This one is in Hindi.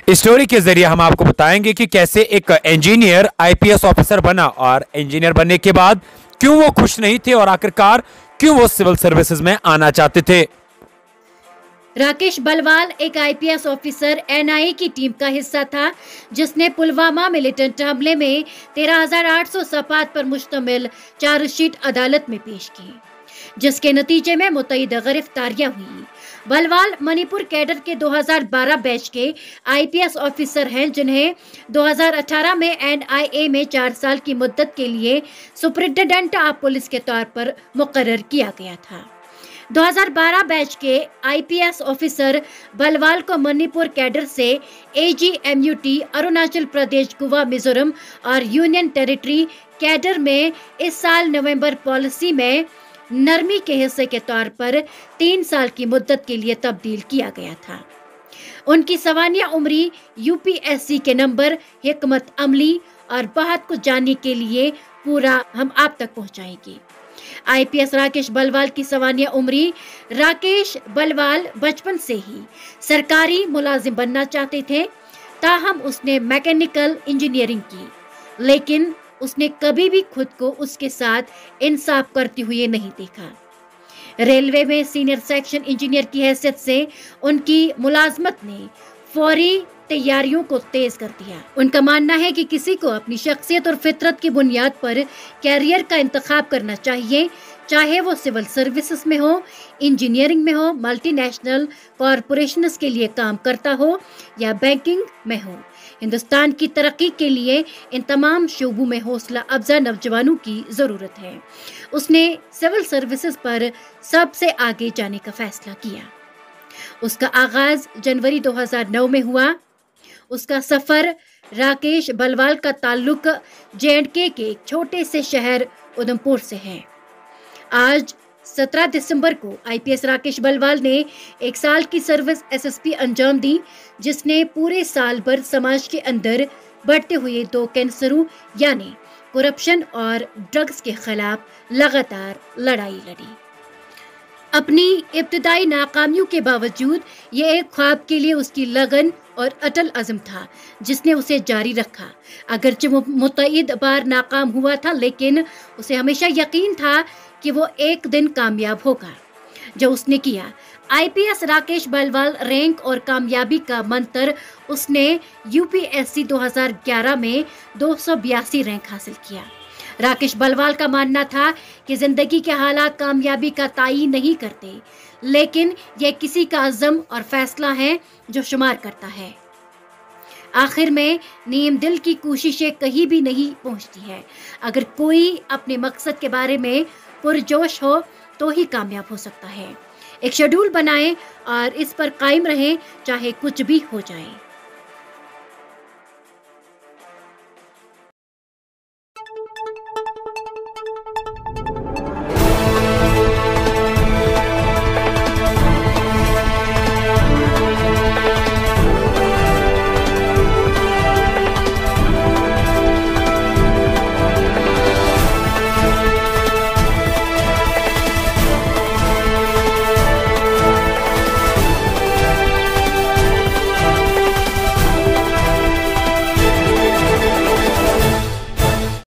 इस स्टोरी के जरिए हम आपको बताएंगे कि कैसे एक इंजीनियर आईपीएस ऑफिसर बना और इंजीनियर बनने के बाद क्यों वो खुश नहीं थे और आखिरकार क्यों वो सिविल सर्विसेज में आना चाहते थे। राकेश बलवाल एक आईपीएस ऑफिसर एनआईए की टीम का हिस्सा था जिसने पुलवामा मिलिटेंट हमले में 13,800 सफात पर मुश्तमिल चार्जशीट अदालत में पेश की, जिसके नतीजे में मुतय्यद गिरफ्तारियां हुई। बलवाल मणिपुर कैडर के 2012 बैच के आईपीएस ऑफिसर हैं जिन्हें 2018 में एनआईए में 4 साल की मुद्दत के लिए सुपरिटेंडेंट ऑफ पुलिस के तौर पर मुकर्रर किया गया था। 2012 बैच के आईपीएस ऑफिसर बलवाल को मणिपुर कैडर से एजीएमयूटी अरुणाचल प्रदेश, गोवा, मिजोरम और यूनियन टेरिटरी कैडर में इस साल नवंबर पॉलिसी में नरमी के हिस्से के तौर पर 3 साल की मुद्दत के लिए तब्दील किया गया था। उनकी सवानिया उम्री, यूपीएससी के नंबर, हिकमत अमली और बात को जानने के लिए पूरा हम आप तक पहुंचाएंगे। आईपीएस राकेश बलवाल की सवानिया उम्री। राकेश बलवाल बचपन से ही सरकारी मुलाजिम बनना चाहते थे, ताहम उसने मैकेनिकल इंजीनियरिंग की, लेकिन उसने कभी भी खुद को उसके साथ इंसाफ करते हुए नहीं देखा। रेलवे में सीनियर सेक्शन इंजीनियर की हैसियत से उनकी मुलाजमत ने फौरी तैयारियों को तेज कर दिया। उनका मानना है कि किसी को अपनी शख्सियत और फितरत की बुनियाद पर कैरियर का इंतखाब करना चाहिए, चाहे वो सिविल सर्विसेज में हो, इंजीनियरिंग में हो, मल्टीनेशनल कॉरपोरेशंस के लिए काम करता हो या बैंकिंग में हो। हिंदुस्तान की तरक्की के लिए इन तमाम शोबों में हौसला अफजा नौजवानों की जरूरत है। उसने सिविल सर्विसेज पर सबसे आगे जाने का फैसला किया। उसका आगाज जनवरी 2009 में हुआ। उसका सफर राकेश बलवाल का ताल्लुक जेएंडके के एक छोटे से शहर उधमपुर से है। आज 17 दिसंबर को आईपीएस राकेश बलवाल ने 1 साल की सर्विस एसएसपी अंजाम दी, जिसने पूरे साल भर समाज के अंदर बढ़ते हुए 2 कैंसरों यानी करप्शन और ड्रग्स के खिलाफ लगातार लड़ाई लड़ी। अपनी इब्तिदाई नाकामियों के बावजूद ये एक ख्वाब के लिए उसकी लगन और अटल अज़म था, जिसने उसे जारी रखा। अगरचे वो मुतअद्दिद बार नाकाम हुआ था, लेकिन उसे हमेशा यकीन था कि वो एक दिन कामयाब होगा। जो उसने किया। आईपीएस राकेश बलवाल रैंक और कामयाबी का मंत्र उसने यूपीएससी 2011 में 282 रैंक हासिल किया। राकेश बलवाल का मानना था कि जिंदगी के हालात कामयाबी का तयन नहीं करते, लेकिन यह किसी का अज़्म और फैसला है जो शुमार करता है। आखिर में नीम दिल की कोशिशें कहीं भी नहीं पहुंचती है। अगर कोई अपने मकसद के बारे में पुरजोश हो तो ही कामयाब हो सकता है। एक शेड्यूल बनाएं और इस पर कायम रहें, चाहे कुछ भी हो जाए।